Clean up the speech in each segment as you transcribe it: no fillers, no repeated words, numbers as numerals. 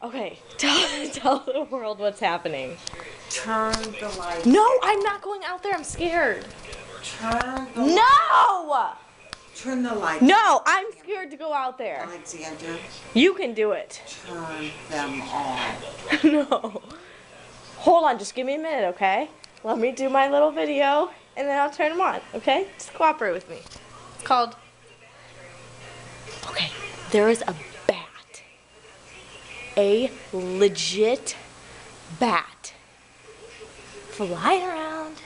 Okay, tell the world what's happening. Turn the lights. No, I'm not going out there. I'm scared. Turn the No! Turn the lights. No, I'm scared to go out there. Alexander, You can do it. turn them on. No. Hold on, just give me a minute, okay? Let me do my little video, and then I'll turn them on, okay? Just cooperate with me. It's called... Okay, there is a bat. A legit bat flying around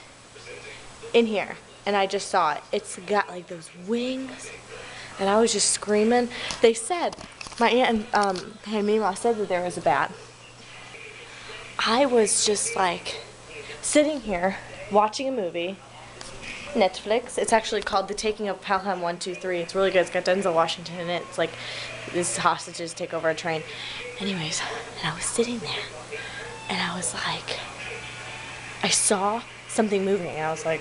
in here. And I just saw it. It's got like those wings. And I was just screaming. They said, my aunt and Mima said that there was a bat. I was just like sitting here watching a movie, Netflix. It's actually called The Taking of Pelham 123. It's really good. It's got Denzel Washington in it. It's like these hostages take over a train. Anyways, and I was sitting there and I was like, I saw something moving and I was like,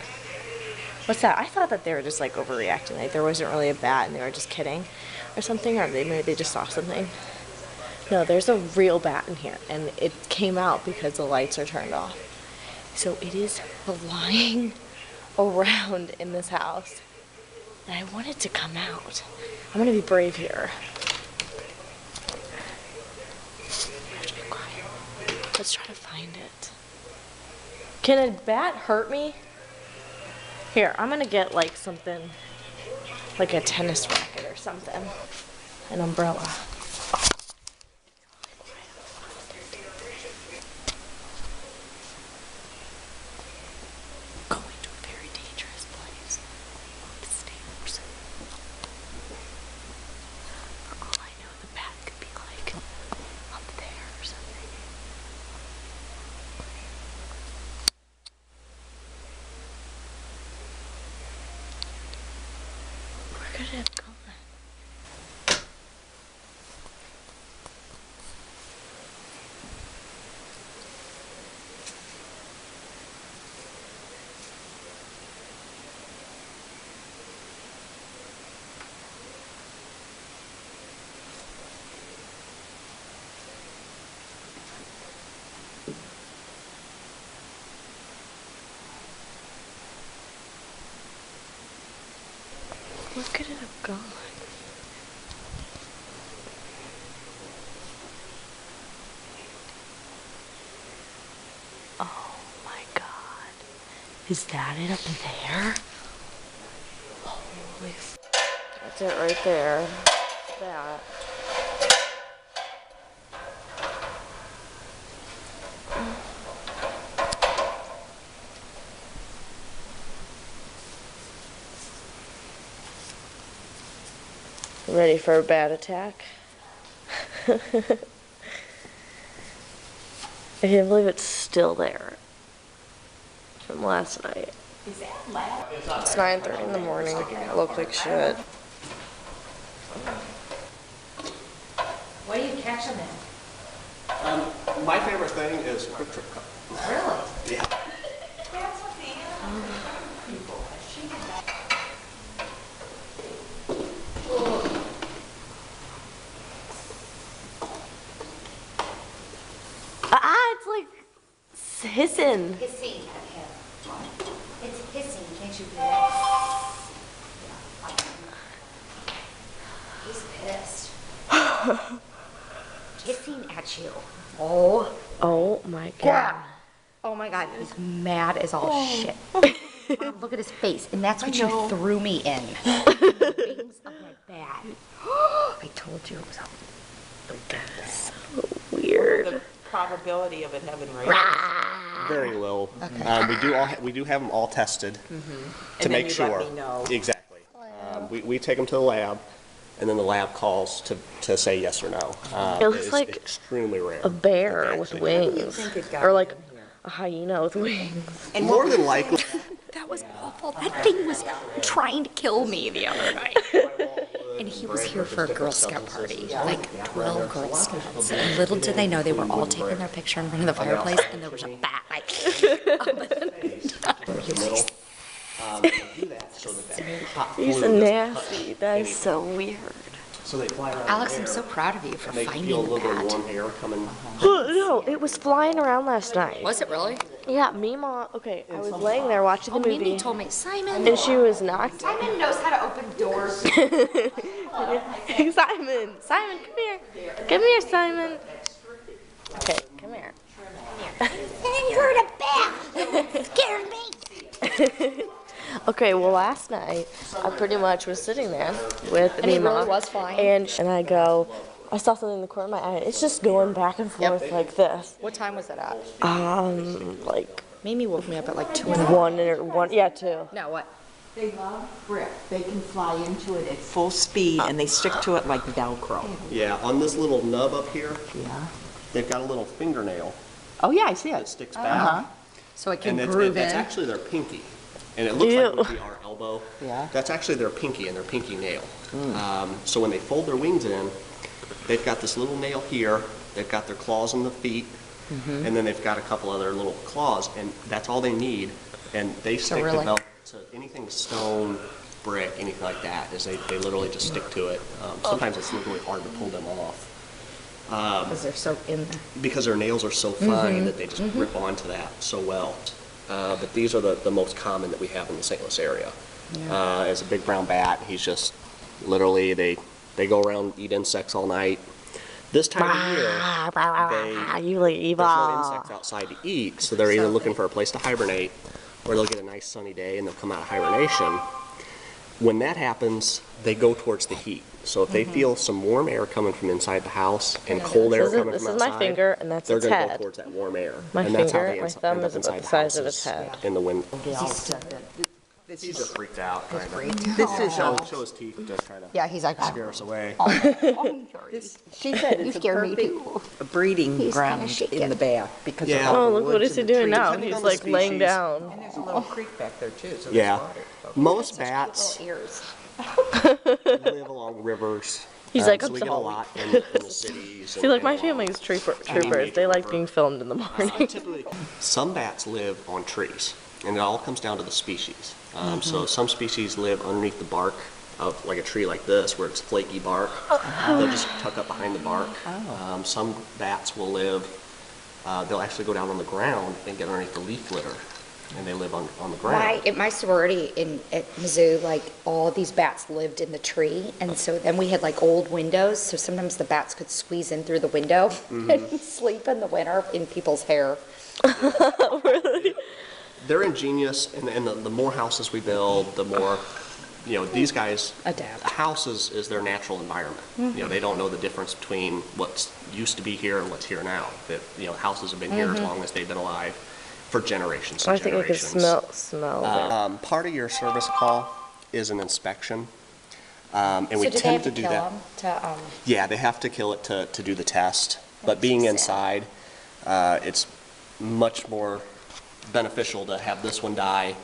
what's that? I thought that they were just like overreacting, like there wasn't really a bat and they were just kidding or something, or maybe they just saw something. No, there's a real bat in here and it came out because the lights are turned off. So it is flying around in this house and I want it to come out. I'm gonna be brave here. I have to be quiet. Let's try to find it. Can a bat hurt me? Here, I'm gonna get like something, like a tennis racket or something. An umbrella. Going to a very dangerous place. Upstairs. For all I know, the bat could be like up there or something. Where could it have gone? Where could it have gone? Oh my God. Is that it up there? Holy f. That's it right there. That. Ready for a bat attack? I can't believe it's still there from last night. It's 9:30 in the morning. I look like shit. What do you catch them in? My favorite thing is Quick Trip Cup. Really? Yeah. It's like hissing. Hissing at him. It's hissing, can't you hear that? He's pissed. Hissing at you. Oh my God. Oh my God, he's mad as all shit. Mom, look at his face, and that's what you threw me in. The wings of my bag. I told you it was all. That is so weird. The probability of it having rain. Very low. Okay. We do have them all tested to And make then you sure. let me know. Exactly. We take them to the lab, and then the lab calls to say yes or no. It looks it's like extremely rare. a bear that they with actually have wings. think it got Or like in here? a hyena with wings. it. More than likely. That was awful. That thing was trying to kill me the other night. And he was here for a Girl Scout party, like 12 Girl Scouts. And little did they know they were all taking their picture in front of the fireplace, and there was a bat like He's nasty. That is so weird. So they fly around Alex, in I'm the so air, proud of you for and they finding feel a the little bit of bat. warm air coming. No, it was flying around last night. Was it really? Yeah, Mima. Okay, I was laying there watching the Oh, Mimi movie, told me, Simon. and she was knocked. Simon knows how to open doors. Simon, Simon, come here. Come here, Simon. Okay, come here. I heard a bat. It scared me. Okay, well, last night I pretty much was sitting there with And he Mima, really was flying? and I go, I saw something in the corner of my eye. It's just going back and forth like this. What time was it at? Like Mimi woke me up at like 2 in the morning. one, yeah, two. No, what? They love brick. They can fly into it at full speed and they stick to it like Velcro. Yeah, on this little nub up here, Yeah. they've got a little fingernail Oh, yeah, I see that it. sticks back. So it can And groove that's in. actually their pinky. And it looks like it would be our elbow. Yeah. That's actually their pinky and their pinky nail. So when they fold their wings in, they've got this little nail here, they've got their claws on the feet, and then they've got a couple other little claws, and that's all they need. And they stick really- to belt to anything stone, brick, anything like that, is they literally just stick to it. Sometimes it's really hard to pull them off Because they're so in there. because their nails are so fine that they just rip onto that so well. But these are the most common that we have in the St. Louis area. As a big brown bat, he's just literally, they go around, eat insects all night. This time of year, You like there's no evil. insects outside to eat, so they're either looking for a place to hibernate, or they'll get a nice sunny day and they'll come out of hibernation. When that happens, they go towards the heat. So if they feel some warm air coming from inside the house and cold air coming This from is outside, my finger, and that's they're its going to go head. towards that warm air. My and that's how finger, they my end thumb up is inside about the size of houses its head. in the wind. They all said that. This He's is, just freaked out, kind of. this is Show a, his teeth, just try to Yeah, he's like, scare us away. she said You it's a scared me perfect breeding He's kinda ground shaking. in the bath because Yeah. of all Oh, the look what woods is he and the doing trees. now? Depending He's on the like laying species. down. And there's a little creek back there too, so Yeah. there's water. Most bats ears. live along rivers. He's like, so I'm we get a sorry. lot in the cities. See, like my family's troopers. They like being filmed in the morning. Typically, some bats live on trees, and it all comes down to the species. So some species live underneath the bark of like a tree like this, where it's flaky bark. They'll just tuck up behind the bark. Some bats will live, they'll actually go down on the ground and get underneath the leaf litter, and they live on the ground. At my sorority at Mizzou, like all these bats lived in the tree, and so then we had like old windows, so sometimes the bats could squeeze in through the window and sleep in the winter in people's hair. They're ingenious, and the more houses we build, the more, these guys, Adapt. a house is their natural environment. They don't know the difference between what's used to be here and what's here now. That, houses have been here as long as they've been alive, for generations and I think I could generations. smell it. Part of your service call is an inspection, and we So do they tend have to to do kill that. them to, Yeah, they have to kill it to do the test, but being sad. inside, it's much more beneficial to have this one die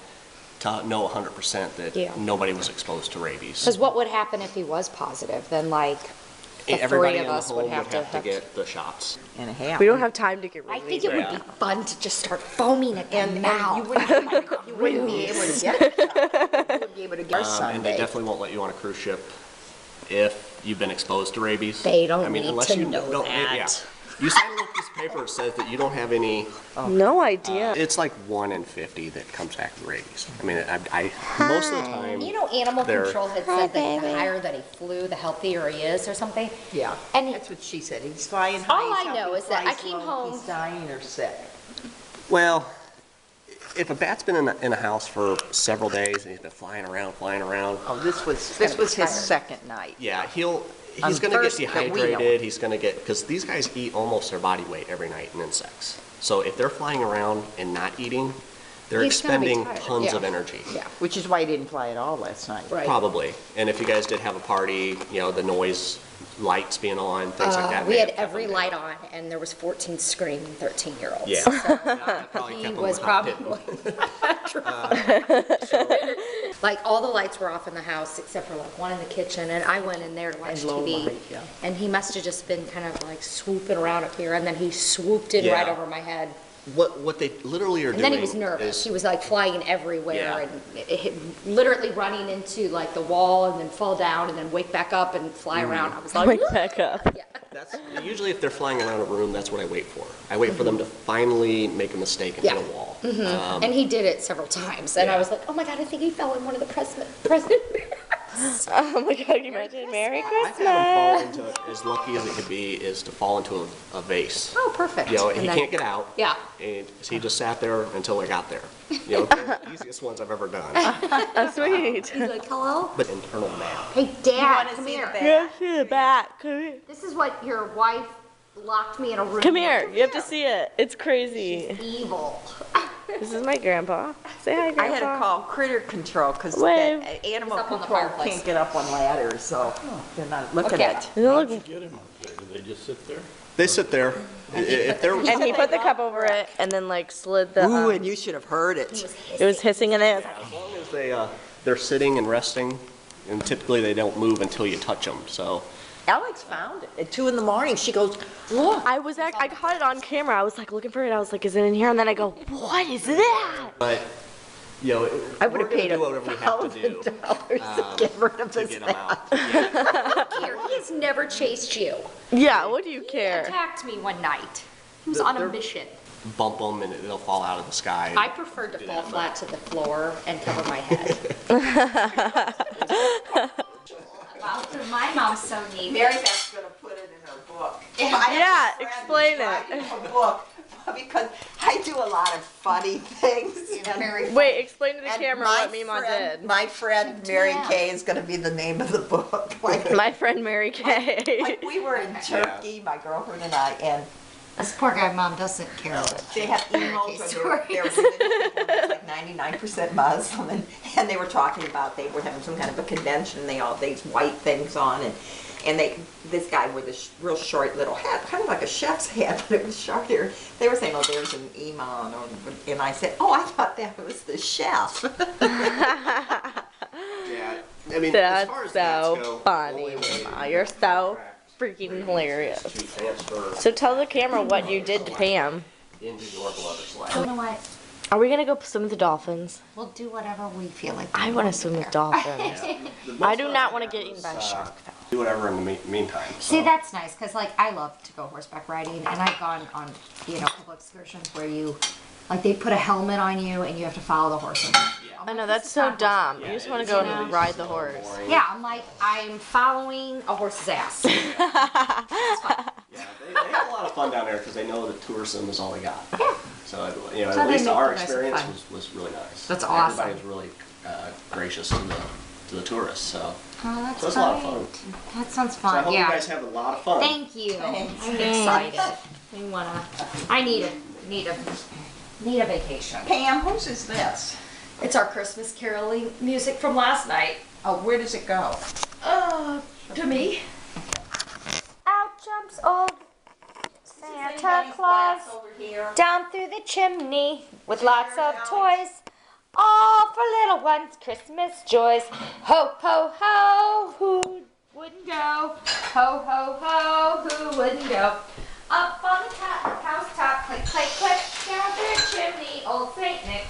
to know 100% that Yeah. nobody was exposed to rabies. because what would happen if he was positive? Then like the Everybody three in of the us home would have to. get the shots. And a half. We don't have time to get I rabies. think it would be fun to just start foaming at the mouth. You wouldn't be able to get it. You wouldn't be able to get And they Sunday. definitely won't let you on a cruise ship if you've been exposed to rabies. They don't I mean, need unless to you know don't, that. Yeah. You sign a little piece of paper that says that you don't have any. No idea. It's like 1 in 50 that comes back with rabies. I mean, I most of the time. You know, animal They're- control had said that the higher that he flew, the healthier he is, or something. Yeah, And that's what she said. He's flying high. All I he's up, know he is that I flies came low, home- He's dying or sick. Well, if a bat's been in a house for several days and he's been flying around, Oh, this was his tired. second night. yeah, he's On going to get first that we know. dehydrated. He's going to get, because these guys eat almost their body weight every night in insects. So if they're flying around and not eating, they're He's gonna be expending tired, tons yeah. of energy. Yeah. Which is why he didn't fly at all last night. Right. Probably. And if you guys did have a party, the noise, lights being on, things like that. We may had have kept every them light on, and there was 14 screaming 13-year-olds. Yeah. That probably He kept them was hot, probably didn't like all the lights were off in the house except for like one in the kitchen, and I went in there to watch And low TV. light, yeah. And he must have just been kind of like swooping around up here, and then he swooped in Yeah. right over my head. What they literally are And doing then he was nervous. is He was like flying everywhere Yeah. and literally running into like the wall and then fall down and then wake back up and fly around. I was like, Wake back up. yeah. that's usually if they're flying around a room, that's what I wait for. I wait for them to finally make a mistake and hit Yeah. a wall. And he did it several times. And I Yeah. was like, oh my God, I think he fell in one of the president. Oh my God, can you imagine? Merry I've had him Christmas. fall into, as lucky as it could be, is to fall into a vase. Oh, perfect. You know, And he then- can't get out. Yeah. And so he just sat there until I got there. You know, the easiest ones I've ever done. Oh, sweet. He's like, hello? But internal map. Hey, Dad, come here. Yeah, see the back. Come here. This is what your wife locked me in a room. Come here. You have to see it. It's crazy. Evil. This is my grandpa. Say hi, I grandpa. had to call critter control because Wave. animal It's up on the control fireplace. can't get up on ladders, so they're not, look Okay. at it. Doesn't it look- Get him up there. Do they just sit there? They sit there. If they're, and he put the cup over it and then like slid the. Ooh, and you should have heard it. It was hissing in there. as long as they're sitting and resting, and typically they don't move until you touch them. So Alex found it at 2 in the morning. She goes, look. I caught it on camera. I was like looking for it. I was like, is it in here? And then I go, what is that? but you know, I would we're have gonna paid do whatever we have to do $1,000 to get rid of to his get them bat. out. Yeah. Here, he has never chased you. Yeah, what do you He care? attacked me one night. He was They're- on a they're- mission. Bump them and they'll fall out of the sky. I preferred to fall flat to the floor and cover my head. Wow, my mom's so neat. Mary Beth's gonna put it in her book. Yeah, explain it. A book because I do a lot of funny things. and- Wait, explain to the and camera my what Mima friend- did. My friend Mary Kay is gonna be the name of the book. Like, My friend Mary Kay. like we were in Turkey, my girlfriend and I, and This poor guy mom doesn't care. they have emails where they're religious people, and it's like 99% Muslim, and they were talking about they were having some kind of a convention, and they all these white things on, and this guy with a real short little hat, kind of like a chef's hat, but it was shorter. They were saying, oh, there's an imam, and I said, oh, I thought that was the chef. Yeah. I mean, That's as far as bats so go, funny, the only way Mama. to You're so attract freaking hilarious. is to transfer So tell the camera what you did to Pam. into your blood or You know what? Are we gonna go swim with the dolphins? We'll do whatever we feel like. I want to swim with dolphins. I do not want to get eaten by a shark, though. Do whatever in the meantime. See, so. that's nice, because like I love to go horseback riding, and I've gone on, a couple excursions where they put a helmet on you and you have to follow the horse. I know, that's so dumb. You just want to go and ride the horse. Yeah, I'm like, I'm following a horse's ass. Yeah, they have a lot of fun down there because they know that tourism is all they got. So, So at they least make our the nice and experience fun. was really nice. That's awesome. Everybody's really gracious to the tourists. So, Oh, that's so it's a lot of fun. That sounds So I fun. hope yeah. you guys have a lot of fun. Thank you. I'm excited. I need a vacation. Pam, whose is this? It's our Christmas caroling music from last night. Oh, where does it go? To me. Out jumps old Santa Claus over here. down through the chimney with lots of toys. All for little ones, Christmas joys. Ho, ho, ho, who wouldn't go? Ho, ho, ho, who wouldn't go? Up on the house top, click, click, click, down the chimney, old Saint Nick